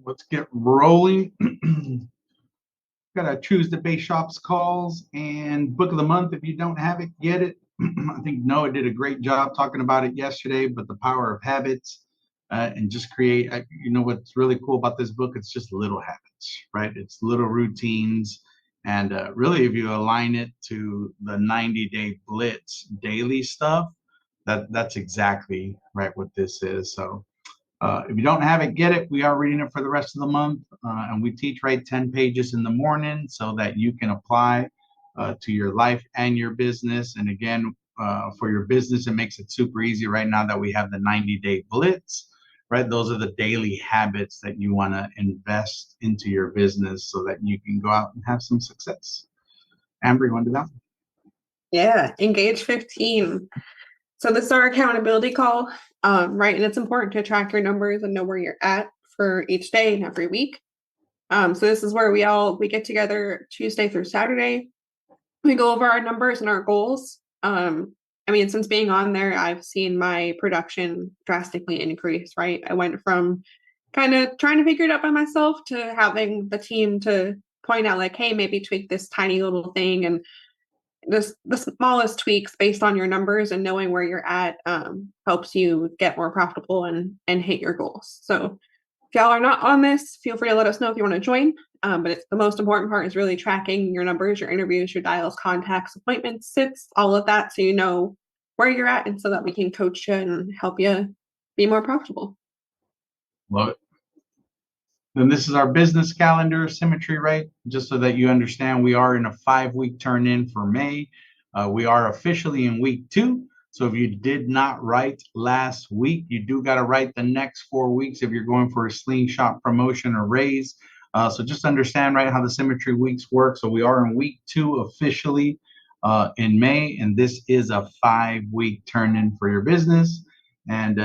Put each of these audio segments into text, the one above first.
Let's get rolling. Got to choose the Baseshop's calls and book of the month. If you don't have it, get it. I think Noah did a great job talking about it yesterday, but the power of habits and just create. What's really cool about this book? It's just little habits, right? It's little routines. And really, if you align it to the 90-day blitz daily stuff, that's exactly right what this is. So if you don't have it, get it. We are reading it for the rest of the month, and we teach right 10 pages in the morning so that you can apply to your life and your business. And again, for your business, it makes it super easy right now that we have the 90-day blitz, right? Those are the daily habits that you want to invest into your business so that you can go out and have some success. Amber, you want to do that? Yeah, engage 15. So this is our accountability call, right? And it's important to track your numbers and know where you're at for each day and every week. So this is where we get together Tuesday through Saturday. We go over our numbers and our goals. Since being on there, I've seen my production drastically increase, right? I went from kind of trying to figure it out by myself to having the team to point out like, hey, maybe tweak this tiny little thing, and the smallest tweaks based on your numbers and knowing where you're at helps you get more profitable and hit your goals. So if y'all are not on this, feel free to let us know if you want to join. But it's the most important part is really tracking your numbers, your interviews, your dials, contacts, appointments, sits, all of that, so you know where you're at, and so that we can coach you and help you be more profitable. Love it. Then this is our business calendar symmetry, right? Just so that you understand, we are in a 5-week turn in for May. We are officially in week 2. So if you did not write last week, you do got to write the next 4 weeks if you're going for a slingshot promotion or raise. So just understand, right, how the symmetry weeks work. So we are in week 2 officially in May, and this is a 5-week turn in for your business. And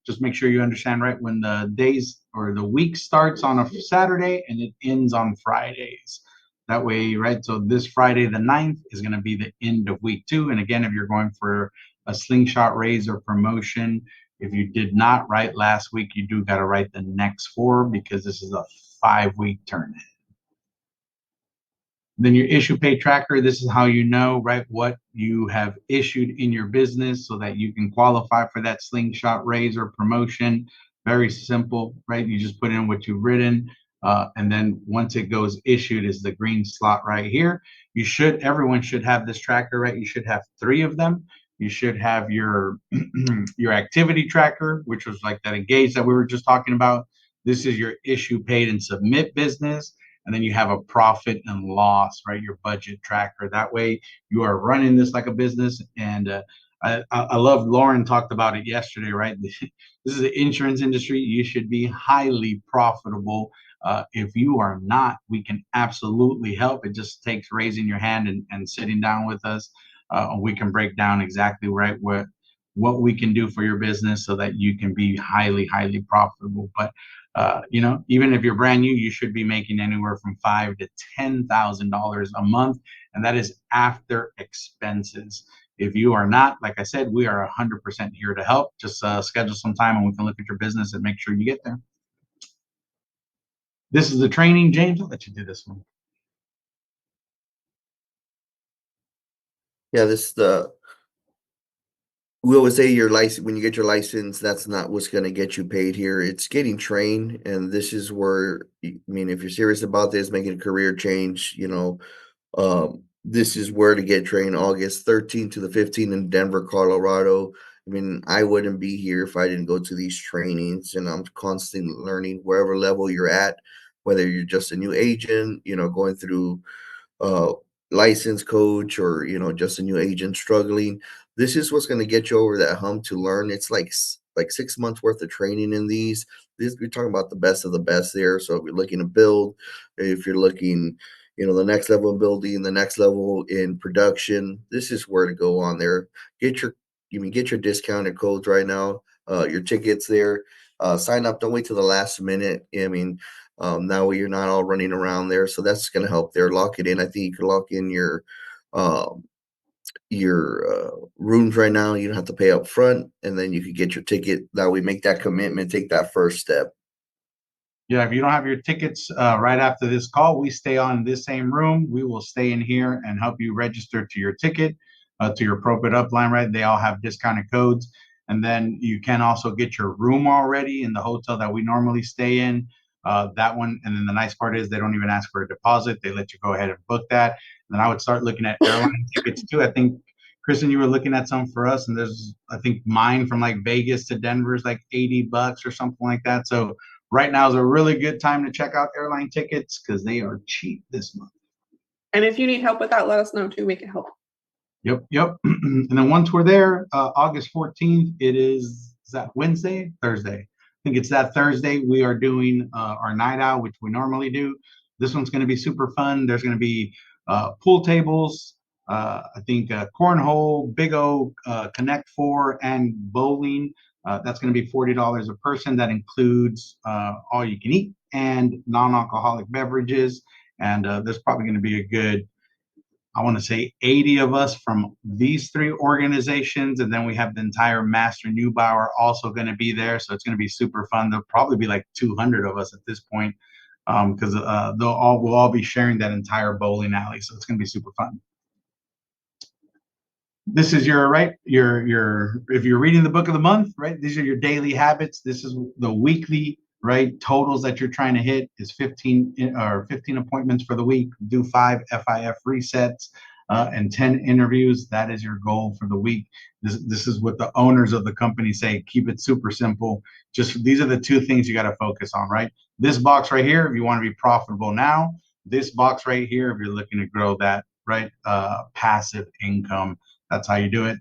just make sure you understand, right, when the days or the week starts on a Saturday and it ends on Fridays. That way, right? So this Friday, the 9th, is going to be the end of week 2. And again, if you're going for a slingshot raise or promotion, if you did not write last week, you do got to write the next 4 because this is a 5-week turn in. Then your issue pay tracker, this is how you know, right, what you have issued in your business so that you can qualify for that slingshot raise or promotion. Very simple, right? You just put in what you've written. And then once it goes issued is the green slot right here. Everyone should have this tracker, right? You should have 3 of them. You should have your your activity tracker, which was like that engage that we were just talking about. This is your issue paid and submit business. And then you have a profit and loss, right? Your budget tracker. That way you are running this like a business. And I love Lauren talked about it yesterday, right? This is the insurance industry. You should be highly profitable. If you are not, we can absolutely help. It just takes raising your hand and sitting down with us. We can break down exactly right what we can do for your business so that you can be highly, highly profitable. But even if you're brand new, you should be making anywhere from $5,000 to $10,000 a month, and that is after expenses. If you are not, like I said, we are 100% here to help. Just schedule some time and we can look at your business and make sure you get there. This is the training, James. I'll let you do this one. Yeah, we always say your license, when you get your license, that's not what's going to get you paid here. It's getting trained. And this is where, if you're serious about this, making a career change, this is where to get trained. August 13th to the 15th in Denver, Colorado. I wouldn't be here if I didn't go to these trainings, and I'm constantly learning wherever level you're at, whether you're just a new agent, going through uh license coach, or just a new agent struggling. This is what's going to get you over that hump to learn. It's like 6 months worth of training in these. We're talking about the best of the best there. So if you're looking to build, if you're looking, the next level in building, the next level in production, this is where to go on there. Get your discounted codes right now, your tickets there. Sign up, don't wait till the last minute. That way you're not all running around there. So that's going to help there. Lock it in. I think you can lock in um, your rooms right now. You don't have to pay up front, and then you could get your ticket. That way, make that commitment, take that first step. Yeah, if you don't have your tickets right after this call, we stay on in this same room. We will stay in here and help you register to your ticket, to your Propit upline, right? They all have discounted codes. And then you can also get your room already in the hotel that we normally stay in. That one. And then the nice part is they don't even ask for a deposit. They let you go ahead and book that. And then I would start looking at airline tickets too. I think, Kristen, you were looking at some for us, and there's, I think mine from like Vegas to Denver is like $80 or something like that. So right now is a really good time to check out airline tickets because they are cheap this month. And if you need help with that, let us know too. We can help. Yep, yep. And then once we're there, August 14th, is that Wednesday? Thursday. I think it's that Thursday. We are doing our night out, which we normally do. This one's going to be super fun. There's going to be pool tables, I think cornhole, Big O, Connect Four, and bowling. That's going to be $40 a person. That includes all you can eat and non-alcoholic beverages. And there's probably going to be a good, I want to say 80 of us from these three organizations. And then we have the entire Master Neubauer also going to be there. So it's going to be super fun. There'll probably be like 200 of us at this point because we'll all be sharing that entire bowling alley. So it's going to be super fun. This is your if you're reading the book of the month, right, these are your daily habits. This is the weekly, right, totals that you're trying to hit is 15 appointments for the week. Do 5 FIF resets and 10 interviews. That is your goal for the week. This is what the owners of the company say. Keep it super simple. Just these are the two things you got to focus on, right? This box right here, if you want to be profitable now. This box right here, if you're looking to grow that, right, passive income. That's how you do it.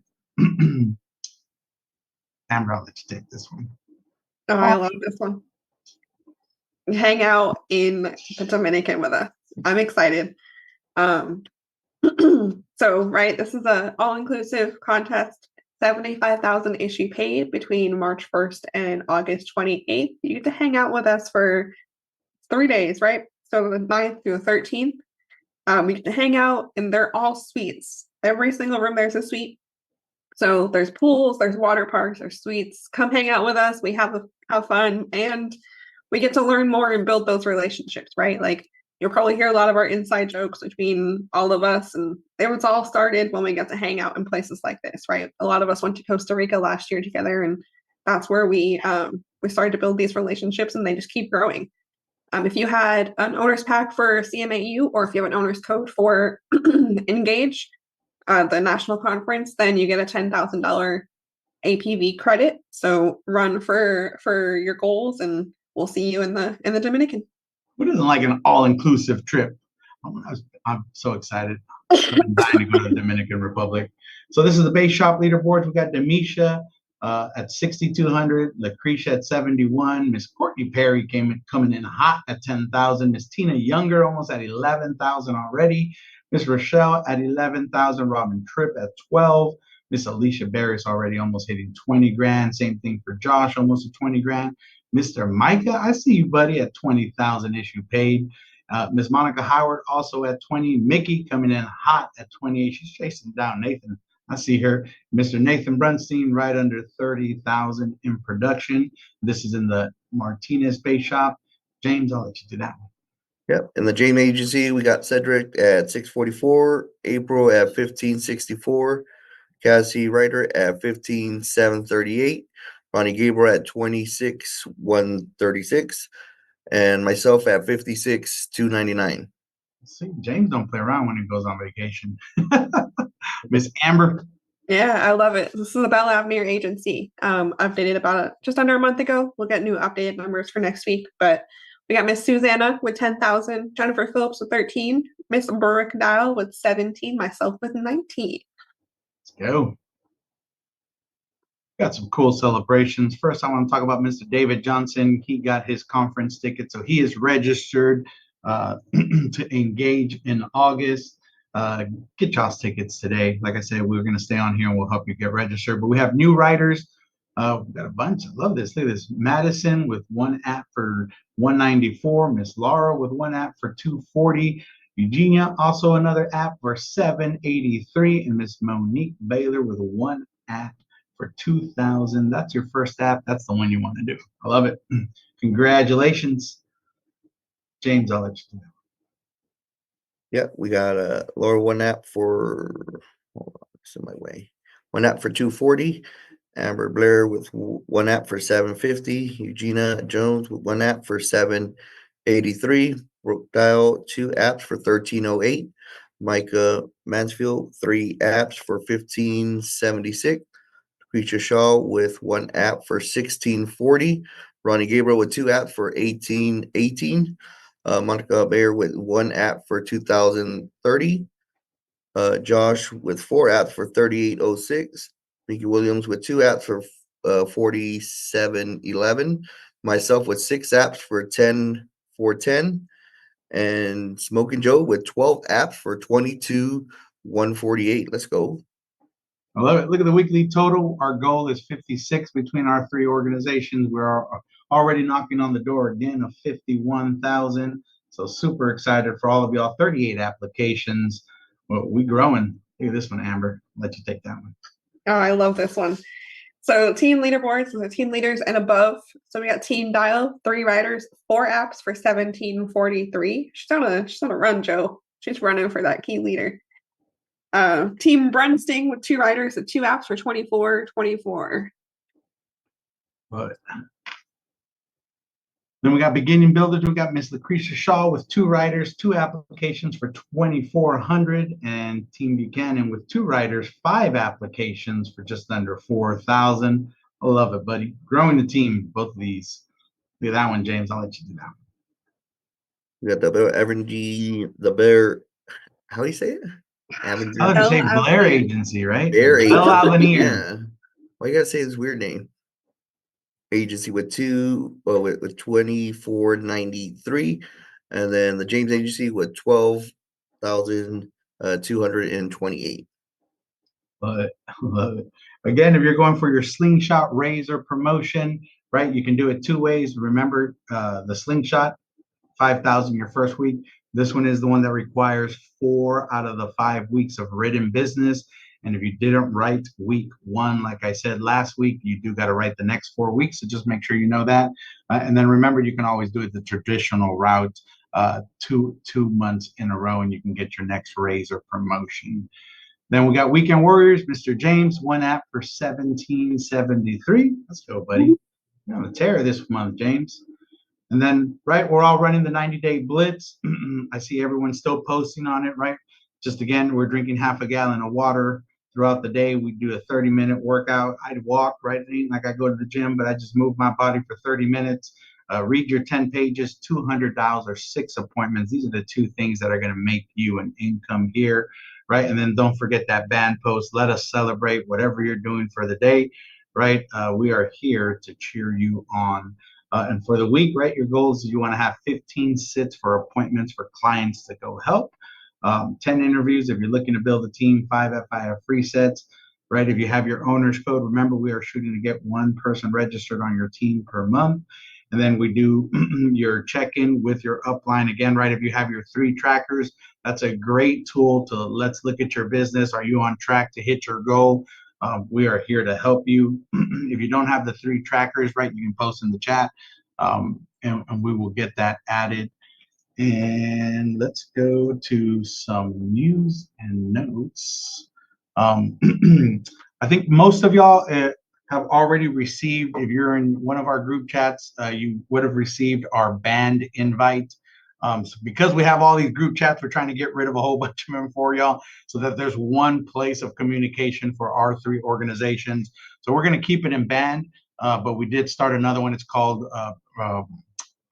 Amber, I'll let you take this one. Oh, I love this one. Hang out in the Dominican with us. I'm excited. So, right, this is a all-inclusive contest. 75,000 issue paid between March 1st and August 28th. You get to hang out with us for 3 days, right? So the 9th through the 13th. We get to hang out, and they're all suites. Every single room there's a suite. So there's pools, there's water parks, there's suites. Come hang out with us. We have fun, and we get to learn more and build those relationships, right? Like you'll probably hear a lot of our inside jokes between all of us, and it was all started when we got to hang out in places like this, right? A lot of us went to Costa Rica last year together, and that's where we started to build these relationships, and they just keep growing. If you had an owner's pack for CMAU, or if you have an owner's code for Engage, the national conference, then you get a $10,000 APV credit. So run for your goals, and we'll see you in the Dominican. Who doesn't like an all-inclusive trip? I'm so excited. I'm dying to go to the Dominican Republic. So this is the base shop leaderboards. We got Demisha at 6,200, Lucretia at 71, Miss Courtney Perry coming in hot at 10,000, Miss Tina Younger almost at 11,000 already, Miss Rochelle at 11,000, Robin Tripp at 12, Miss Alicia Barris already almost hitting 20 grand. Same thing for Josh, almost at 20 grand. Mr. Micah, I see you, buddy, at 20,000 issue paid. Miss Monica Howard also at 20. Mickey coming in hot at 28. She's chasing down Nathan. I see her. Mr. Nathan Brunstein right under 30,000 in production. This is in the Martinez Base Shop. James, I'll let you do that one. Yep. In the James Agency, we got Cedric at 644, April at 1564, Cassie Ryder at 15,738, Ronnie Gabriel at 26,136, and myself at 56,299. See, James don't play around when he goes on vacation. Miss Amber. Yeah, I love it. This is the Bell Avenue Agency. Updated about just under a month ago. We'll get new updated numbers for next week. But we got Miss Susanna with 10,000, Jennifer Phillips with 13, Miss Burrick Dial with 17, myself with 19. Let's go. Got some cool celebrations. First, I want to talk about Mr. David Johnson. He got his conference ticket, so he is registered to engage in August. Get y'all's tickets today. Like I said, we're going to stay on here and we'll help you get registered. But we have new writers. We've got a bunch. I love this. Look at this. Madison with one app for 194. Miss Laura with one app for 240. Eugenia, also another app for 783. And Miss Monique Baylor with one app for 2,000. That's your first app. That's the one you want to do. I love it. Congratulations. James, I'll let you do that. Yeah, we got Laura one app for, hold on, it's in my way. One app for 240. Amber Blair with one app for 750. Eugenia Jones with one app for 783. Brooke Dial, two apps for 1308. Micah Mansfield, three apps for 1576. Preacher Shaw with one app for 1640. Ronnie Gabriel with two apps for 1818. Monica Bayer with one app for 2030. Josh with four apps for 3806. Mickey Williams with two apps for 4711. Myself with six apps for 10410. And Smoking Joe with 12 apps for 22,148. Let's go. I love it. Look at the weekly total. Our goal is 56 between our three organizations. We're already knocking on the door again of 51,000. So super excited for all of y'all. 38 applications. Well, we growing. Look at this one, Amber. I'll let you take that one. Oh, I love this one. So team leaderboards, the team leaders and above. So we got Team Dial, three riders, four apps for 1743. She's on a run, Joe. She's running for that key leader. Team Brunsting with two riders and two apps for 2424. But then we got beginning builders. We got Miss Lucretia Shaw with two riders, two applications for 2,400, and Team Buchanan with two riders, five applications for just under 4,000. I love it, buddy. Growing the team, both of these. Look at that one, James. I'll let you do that. We got the Bear Avenger, the Bear. How do you say it? Avenger. I like to say Bell Blair Avenir. Agency, right? Bear Bell Agency. Avenir. Yeah. Why you gotta say this weird name? Agency with with 2493, and then the James Agency with 12,228. But love it. Again, if you're going for your slingshot razor promotion, right, you can do it two ways. Remember, the slingshot 5,000 your first week. This one is the one that requires 4 out of the 5 weeks of written business. And if you didn't write week 1, like I said last week, you do got to write the next 4 weeks. So just make sure you know that. And then remember, you can always do it the traditional route, 2 months in a row, and you can get your next raise or promotion. Then we got Weekend Warriors, Mr. James, one app for 1773. Let's go, buddy. You're on the tear this month, James. And then, right, we're all running the 90-day blitz. I see everyone still posting on it, right? Just again, we're drinking half a gallon of water throughout the day. We do a 30-minute workout. I'd walk, right? It ain't like I go to the gym, but I just move my body for 30 minutes. Read your 10 pages, $200 or 6 appointments. These are the two things that are going to make you an income here, right? And then don't forget that band post. Let us celebrate whatever you're doing for the day, right? We are here to cheer you on. And for the week, right, your goal is you want to have 15 sits for appointments for clients to go help. 10 interviews if you're looking to build a team, 5 FIF free sets, right? If you have your owner's code, remember we are shooting to get one person registered on your team per month. And then we do your check-in with your upline again, right? If you have your 3 trackers, that's a great tool to let's look at your business. Are you on track to hit your goal? We are here to help you. If you don't have the 3 trackers, right, you can post in the chat, and we will get that added. And let's go to some news and notes. I think most of y'all have already received, if you're in one of our group chats, you would have received our band invite. So because we have all these group chats, we're trying to get rid of a whole bunch of them for y'all so that there's one place of communication for our 3 organizations. So we're going to keep it in band, but we did start another one. It's called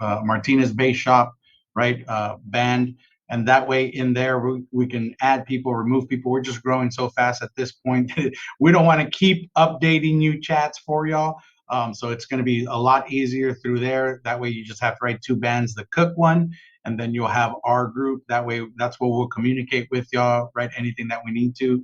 Martinez Baseshop, right? Band. And that way in there, we can add people, remove people. We're just growing so fast at this point. We don't want to keep updating new chats for y'all. So it's going to be a lot easier through there. That way you just have to write 2 bands, the cook one, and then you'll have our group. That way, that's where we'll communicate with y'all, right? Anything that we need to.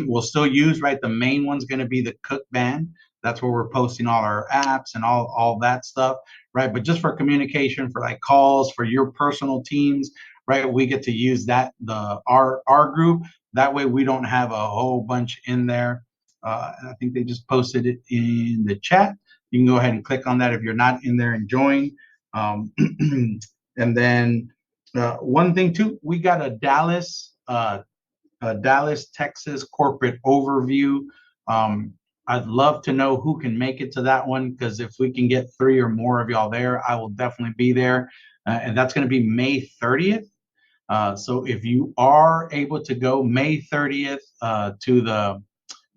We'll still use, right? The main one's going to be the cook band. That's where we're posting all our apps and all that stuff, right? But just for communication, for like calls, for your personal teams, right? We get to use that, our group. That way we don't have a whole bunch in there. I think they just posted it in the chat. You can go ahead and click on that if you're not in there and join. And then one thing too, we got a Dallas, Texas corporate overview. I'd love to know who can make it to that one, because if we can get 3 or more of y'all there, I will definitely be there. And that's going to be May 30th. So if you are able to go May 30th to the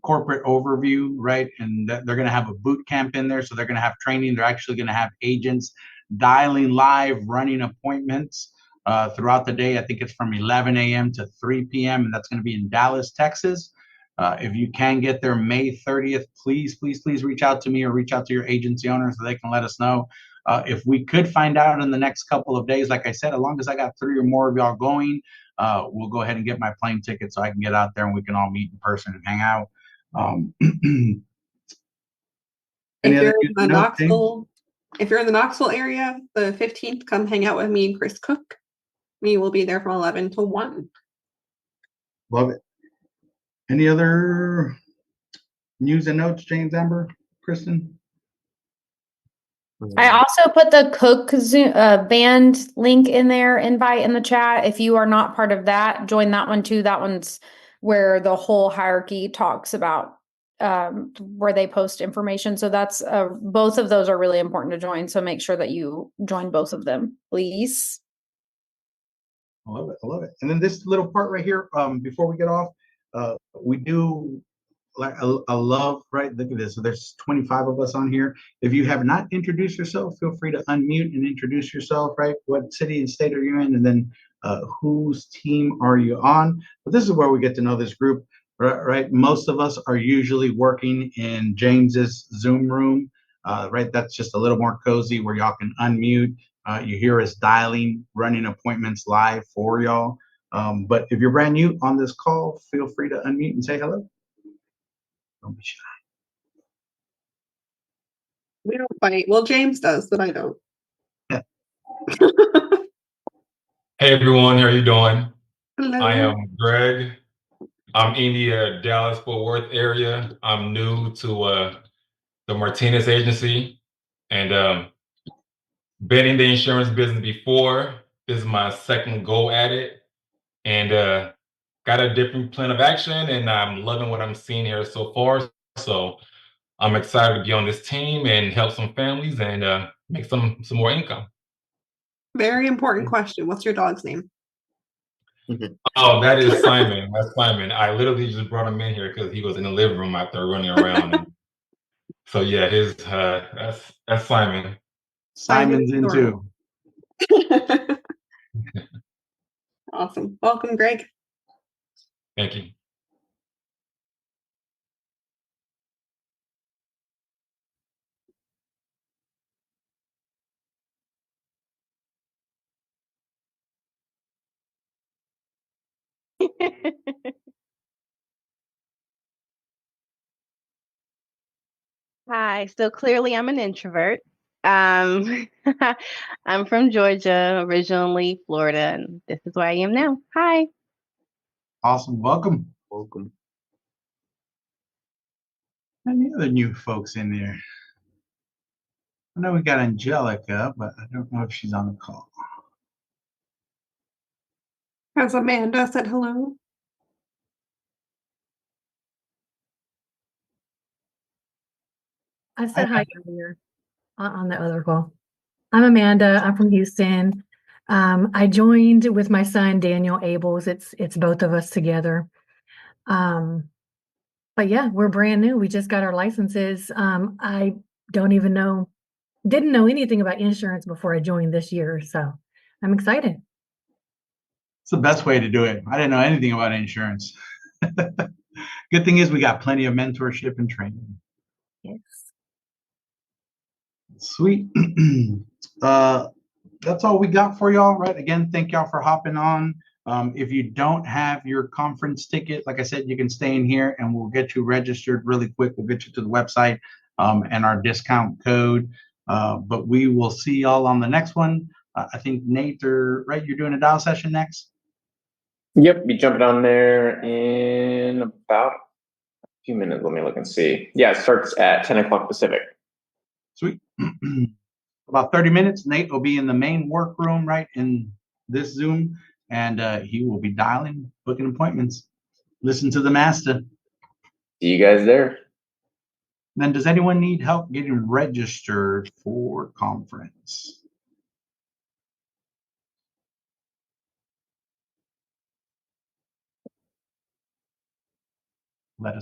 corporate overview, right? And they're going to have a boot camp in there. So they're going to have training. They're actually going to have agents dialing live, running appointments throughout the day. I think it's from 11 a.m. to 3 p.m. And that's going to be in Dallas, Texas. If you can get there May 30th, please, please, please reach out to me or reach out to your agency owner so they can let us know. If we could find out in the next couple of days, like I said, as long as I got 3 or more of y'all going, we'll go ahead and get my plane ticket so I can get out there and we can all meet in person and hang out. If you're in the Knoxville, area, the 15th, come hang out with me and Chris Cook. We will be there from 11 to 1. Love it. Any other news and notes, James, Amber, Kristen? I also put the Cook band link in there, invite in the chat. If you are not part of that, join that one too. That one's where the whole hierarchy talks about where they post information. So that's both of those are really important to join. So make sure that you join both of them, please. I love it. I love it. And then this little part right here, before we get off, we do like I love, right? Look at this. So there's 25 of us on here. If you have not introduced yourself, feel free to unmute and introduce yourself, right? What city and state are you in? And then whose team are you on? But this is where we get to know this group, right? Most of us are usually working in James's Zoom room, right? That's just a little more cozy where y'all can unmute. You hear us dialing, running appointments live for y'all. But if you're brand new on this call, feel free to unmute and say hello. Don't be shy. We don't fight. Well, James does, but I don't. Yeah. Hey everyone, how are you doing? Hello. I am Greg. I'm in the Dallas-Fort Worth area. I'm new to the Martinez agency and been in the insurance business before. This is my second go at it and got a different plan of action, and I'm loving what I'm seeing here so far. So I'm excited to be on this team and help some families and make some more income. Very important question. What's your dog's name? Oh, that is Simon. That's Simon. I literally just brought him in here because he was in the living room after running around. So yeah, that's Simon. Simon's in too. Awesome. Welcome, Greg. Thank you. Hi, so clearly I'm an introvert. I'm from Georgia, originally Florida, and this is where I am now. Hi. Awesome. Welcome. Welcome. Any other new folks in there? I know we got Angelica, but I don't know if she's on the call. Has Amanda said hello? I said hi earlier on the other call. I'm Amanda. I'm from Houston. I joined with my son Daniel Abels. It's both of us together. But yeah, we're brand new. We just got our licenses. I didn't know anything about insurance before I joined this year, so I'm excited. It's the best way to do it. I didn't know anything about insurance. Good thing is we got plenty of mentorship and training. Yes. Sweet. That's all we got for y'all, right? Again, thank y'all for hopping on. If you don't have your conference ticket, like I said, you can stay in here and we'll get you registered really quick. We'll get you to the website and our discount code. But we will see y'all on the next one. I think Nate, right? You're doing a dial session next? Yep, be jumping on there in about a few minutes. Let me look and see. Yeah, it starts at 10 o'clock Pacific. Sweet. about 30 minutes. Nate will be in the main workroom right in this Zoom, and he will be dialing, booking appointments. Listen to the master. See you guys there. Then does anyone need help getting registered for conference?